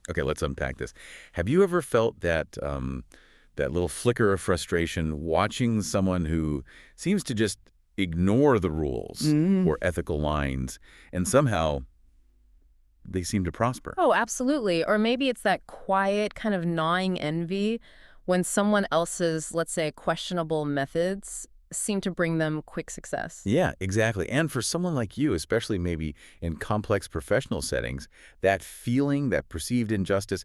Okay, let's unpack this. Have you ever felt that that little flicker of frustration watching someone who seems to just ignore the rules or ethical lines, and somehow they seem to prosper? Oh, absolutely. Or maybe it's that quiet kind of gnawing envy when someone else's, let's say, questionable methods seem to bring them quick success. Yeah, exactly. And for someone like you, especially maybe in complex professional settings, that feeling, that perceived injustice,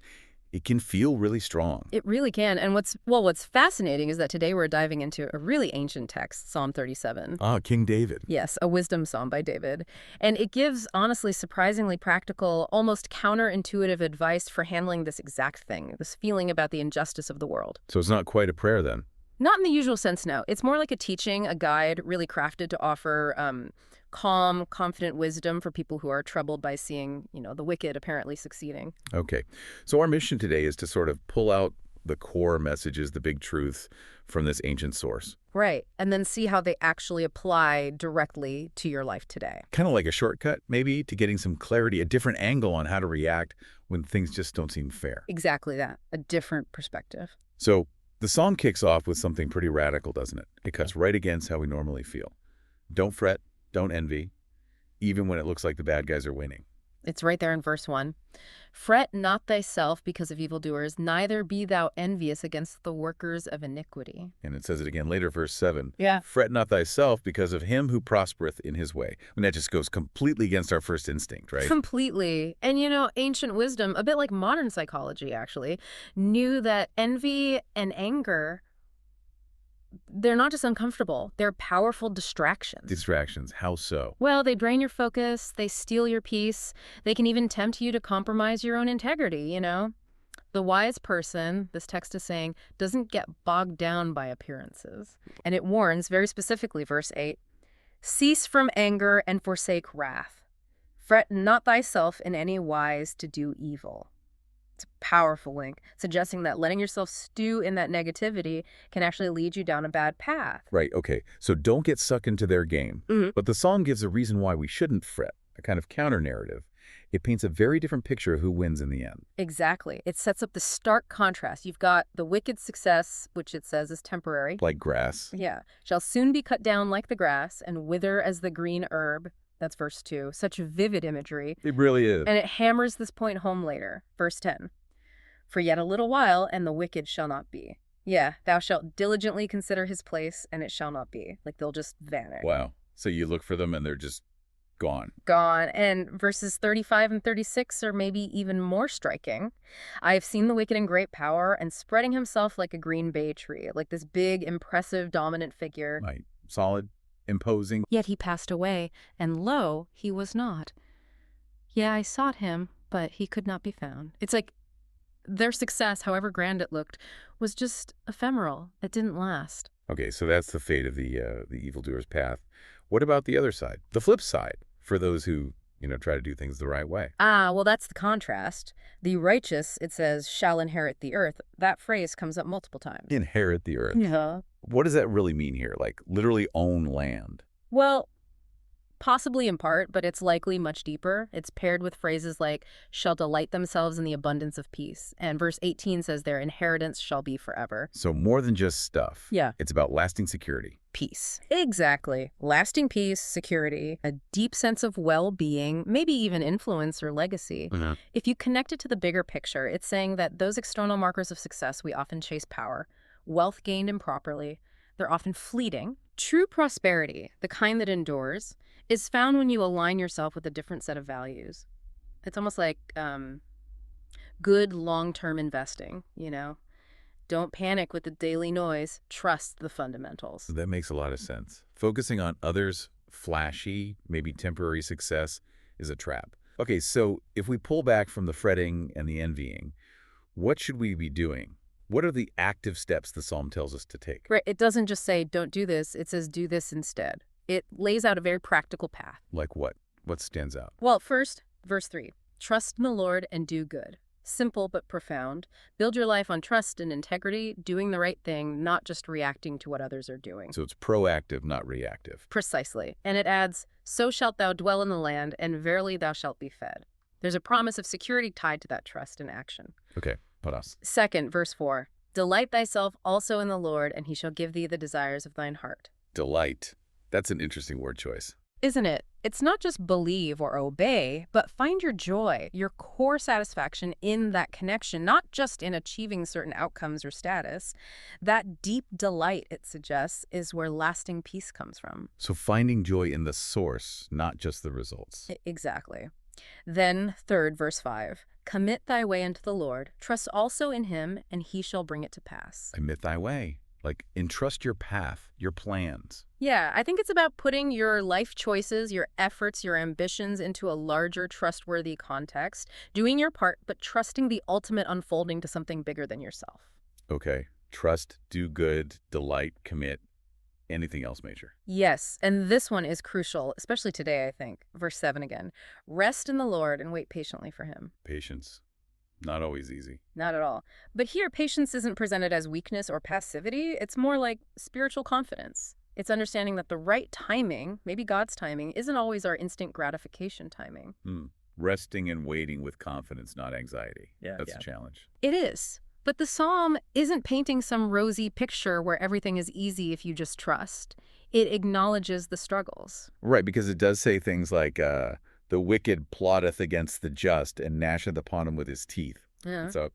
it can feel really strong. It really can. And what's fascinating is that today we're diving into a really ancient text, Psalm 37. Ah, King David. Yes, a wisdom psalm by David. And it gives, honestly, surprisingly practical, almost counterintuitive advice for handling this exact thing, this feeling about the injustice of the world. So it's not quite a prayer then. Not in the usual sense, no. It's more like a teaching, a guide really crafted to offer calm, confident wisdom for people who are troubled by seeing, the wicked apparently succeeding. Okay. So our mission today is to sort of pull out the core messages, the big truth from this ancient source. Right. And then see how they actually apply directly to your life today. Kind of like a shortcut, maybe, to getting some clarity, a different angle on how to react when things just don't seem fair. Exactly that. A different perspective. So the psalm kicks off with something pretty radical, doesn't it? It cuts right against how we normally feel. Don't fret, don't envy, even when it looks like the bad guys are winning. It's right there in verse 1. Fret not thyself because of evildoers, neither be thou envious against the workers of iniquity. And it says it again later, verse 7. Yeah. Fret not thyself because of him who prospereth in his way. And that just goes completely against our first instinct, right? Completely. And ancient wisdom, a bit like modern psychology actually, knew that envy and anger, they're not just uncomfortable, they're powerful distractions. Distractions, how so? Well, they drain your focus, they steal your peace, they can even tempt you to compromise your own integrity. The wise person, this text is saying, doesn't get bogged down by appearances. And it warns, very specifically, verse 8, cease from anger and forsake wrath. Fret not thyself in any wise to do evil. It's a powerful link, suggesting that letting yourself stew in that negativity can actually lead you down a bad path. Right, okay. So don't get sucked into their game. But the psalm gives a reason why we shouldn't fret, a kind of counter-narrative. It paints a very different picture of who wins in the end. Exactly. It sets up the stark contrast. You've got the wicked success, which it says is temporary. Like grass. Yeah. Shall soon be cut down like the grass and wither as the green herb. That's verse 2. Such vivid imagery. It really is. And it hammers this point home later. Verse 10. For yet a little while, and the wicked shall not be. Yeah, thou shalt diligently consider his place, and it shall not be. Like they'll just vanish. Wow. So you look for them and they're just gone. Gone. And verses 35 and 36 are maybe even more striking. I have seen the wicked in great power and spreading himself like a green bay tree, like this big, impressive, dominant figure. Right. Solid, imposing. Yet he passed away, and lo, he was not. Yeah, I sought him, but he could not be found. It's like their success, however grand it looked, was just ephemeral. It didn't last. Okay, so that's the fate of the evildoer's path. What about the other side? The flip side, for those who, try to do things the right way. Well, that's the contrast. The righteous, it says, shall inherit the earth. That phrase comes up multiple times. Inherit the earth. Yeah. What does that really mean here? Like, literally own land? Well, possibly in part, but it's likely much deeper. It's paired with phrases like, shall delight themselves in the abundance of peace. And verse 18 says their inheritance shall be forever. So more than just stuff. Yeah. It's about lasting security. Peace. Exactly. Lasting peace, security, a deep sense of well-being, maybe even influence or legacy. If you connect it to the bigger picture, it's saying that those external markers of success we often chase power, wealth gained improperly, they're often fleeting. True prosperity, the kind that endures, is found when you align yourself with a different set of values. It's almost like good long-term investing, Don't panic with the daily noise. Trust the fundamentals. That makes a lot of sense. Focusing on others' flashy, maybe temporary success is a trap. Okay, so if we pull back from the fretting and the envying, what should we be doing? What are the active steps the psalm tells us to take? Right. It doesn't just say, don't do this. It says, do this instead. It lays out a very practical path. Like what? What stands out? Well, first, verse 3, trust in the Lord and do good. Simple but profound. Build your life on trust and integrity, doing the right thing, not just reacting to what others are doing. So it's proactive, not reactive. Precisely. And it adds, so shalt thou dwell in the land, and verily thou shalt be fed. There's a promise of security tied to that trust and action. Okay, paras. Second, verse 4, delight thyself also in the Lord, and he shall give thee the desires of thine heart. Delight. That's an interesting word choice. Isn't it? It's not just believe or obey, but find your joy, your core satisfaction in that connection, not just in achieving certain outcomes or status. That deep delight, it suggests, is where lasting peace comes from. So finding joy in the source, not just the results. Exactly. Then, third, verse 5, commit thy way unto the Lord, trust also in him, and he shall bring it to pass. Commit thy way. Like, entrust your path, your plans. Yeah, I think it's about putting your life choices, your efforts, your ambitions into a larger, trustworthy context, doing your part, but trusting the ultimate unfolding to something bigger than yourself. Okay. Trust, do good, delight, commit. Anything else major? Yes, and this one is crucial, especially today, I think. Verse 7 again. Rest in the Lord and wait patiently for him. Patience. Not always easy. Not at all. But here, patience isn't presented as weakness or passivity. It's more like spiritual confidence. It's understanding that the right timing, maybe God's timing, isn't always our instant gratification timing. Resting and waiting with confidence, not anxiety. That's a challenge. It is. But the psalm isn't painting some rosy picture where everything is easy if you just trust. It acknowledges the struggles. Right, because it does say things like, the wicked plotteth against the just and gnasheth upon him with his teeth. Yeah. It's a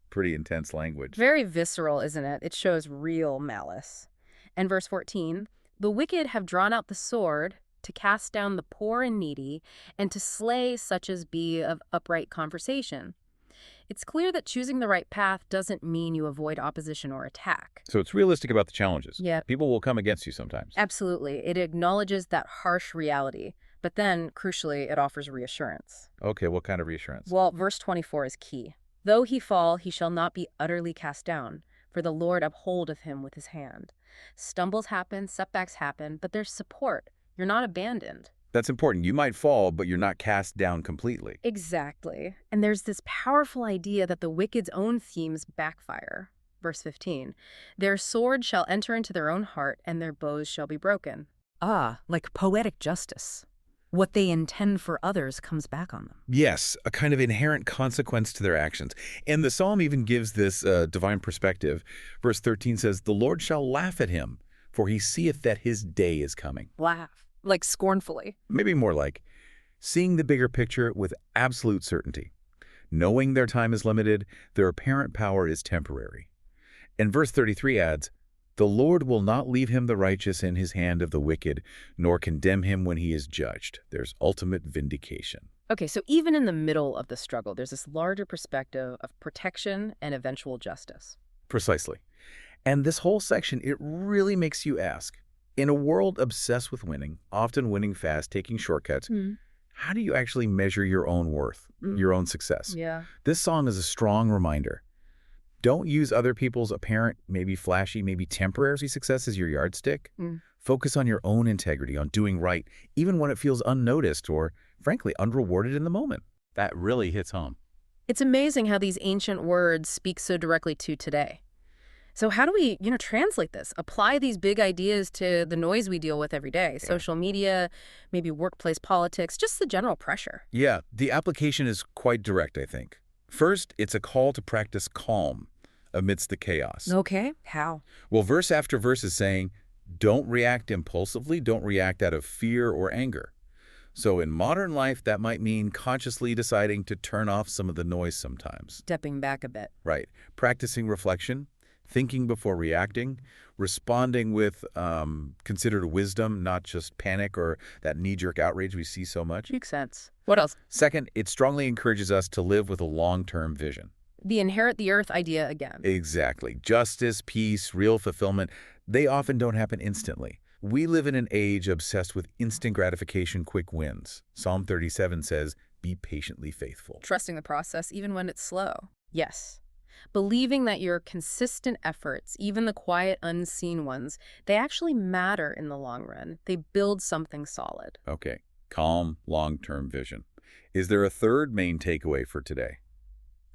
pretty intense language. Very visceral, isn't it? It shows real malice. And verse 14, the wicked have drawn out the sword to cast down the poor and needy and to slay such as be of upright conversation. It's clear that choosing the right path doesn't mean you avoid opposition or attack. So it's realistic about the challenges. Yeah. People will come against you sometimes. Absolutely. It acknowledges that harsh reality. But then, crucially, it offers reassurance. Okay, what kind of reassurance? Well, verse 24 is key. Though he fall, he shall not be utterly cast down, for the Lord upholdeth him with his hand. Stumbles happen, setbacks happen, but there's support. You're not abandoned. That's important. You might fall, but you're not cast down completely. Exactly. And there's this powerful idea that the wicked's own themes backfire. Verse 15, their sword shall enter into their own heart, and their bows shall be broken. Ah, like poetic justice. What they intend for others comes back on them. Yes, a kind of inherent consequence to their actions. And the psalm even gives this divine perspective. Verse 13 says, the Lord shall laugh at him, for he seeth that his day is coming. Laugh, like scornfully. Maybe more like seeing the bigger picture with absolute certainty. Knowing their time is limited, their apparent power is temporary. And verse 33 adds, the Lord will not leave him the righteous in his hand of the wicked, nor condemn him when he is judged. There's ultimate vindication. Okay, so even in the middle of the struggle, there's this larger perspective of protection and eventual justice. Precisely. And this whole section, it really makes you ask, in a world obsessed with winning, often winning fast, taking shortcuts, how do you actually measure your own worth, your own success? Yeah. This song is a strong reminder. Don't use other people's apparent, maybe flashy, maybe temporary success as your yardstick. Focus on your own integrity, on doing right, even when it feels unnoticed or, frankly, unrewarded in the moment. That really hits home. It's amazing how these ancient words speak so directly to today. So how do we, translate this? Apply these big ideas to the noise we deal with every day. Social media, maybe workplace politics, just the general pressure. Yeah, the application is quite direct, I think. First, it's a call to practice calm amidst the chaos. Okay, how? Well, verse after verse is saying, don't react impulsively, don't react out of fear or anger. So in modern life, that might mean consciously deciding to turn off some of the noise sometimes. Stepping back a bit. Right. Practicing reflection, thinking before reacting, responding with considered wisdom, not just panic or that knee-jerk outrage we see so much. Makes sense. What else? Second, it strongly encourages us to live with a long-term vision. The inherit the earth idea again. Exactly. Justice, peace, real fulfillment, they often don't happen instantly. We live in an age obsessed with instant gratification, quick wins. Psalm 37 says, be patiently faithful. Trusting the process even when it's slow. Yes. Believing that your consistent efforts, even the quiet, unseen ones, they actually matter in the long run. They build something solid. Okay. Calm, long-term vision. Is there a third main takeaway for today?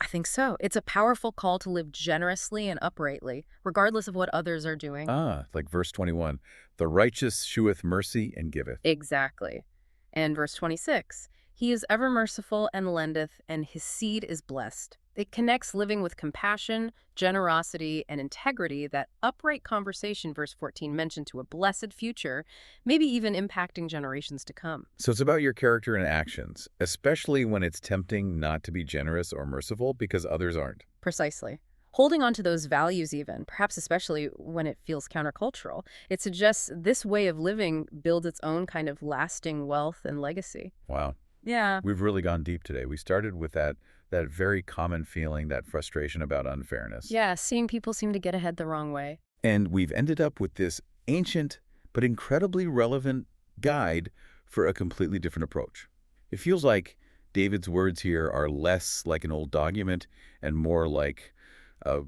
I think so. It's a powerful call to live generously and uprightly, regardless of what others are doing. Like verse 21, the righteous sheweth mercy and giveth. Exactly. And verse 26, He is ever merciful and lendeth, and his seed is blessed. It connects living with compassion, generosity, and integrity, that upright conversation, verse 14, mentioned, to a blessed future, maybe even impacting generations to come. So it's about your character and actions, especially when it's tempting not to be generous or merciful because others aren't. Precisely. Holding on to those values even, perhaps especially when it feels countercultural, it suggests this way of living builds its own kind of lasting wealth and legacy. Wow. Yeah. We've really gone deep today. We started with that very common feeling, that frustration about unfairness. Yeah, seeing people seem to get ahead the wrong way. And we've ended up with this ancient but incredibly relevant guide for a completely different approach. It feels like David's words here are less like an old document and more like, a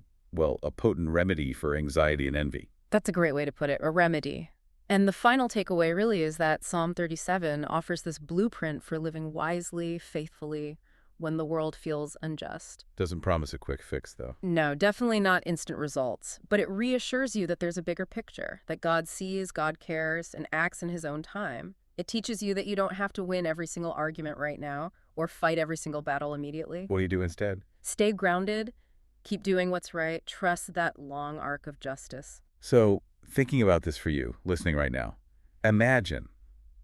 potent remedy for anxiety and envy. That's a great way to put it, a remedy. And the final takeaway really is that Psalm 37 offers this blueprint for living wisely, faithfully, when the world feels unjust. Doesn't promise a quick fix, though. No, definitely not instant results, but it reassures you that there's a bigger picture, that God sees, God cares, and acts in his own time. It teaches you that you don't have to win every single argument right now or fight every single battle immediately. What do you do instead? Stay grounded, keep doing what's right, trust that long arc of justice. So, thinking about this for you, listening right now, imagine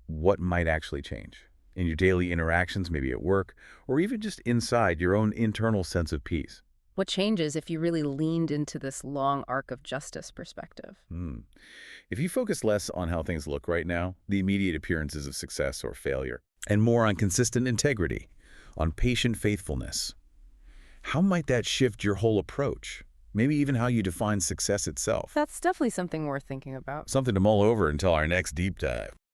what might actually change in your daily interactions, maybe at work, or even just inside your own internal sense of peace. What changes if you really leaned into this long arc of justice perspective? If you focus less on how things look right now, the immediate appearances of success or failure, and more on consistent integrity, on patient faithfulness, how might that shift your whole approach? Maybe even how you define success itself. That's definitely something worth thinking about. Something to mull over until our next deep dive.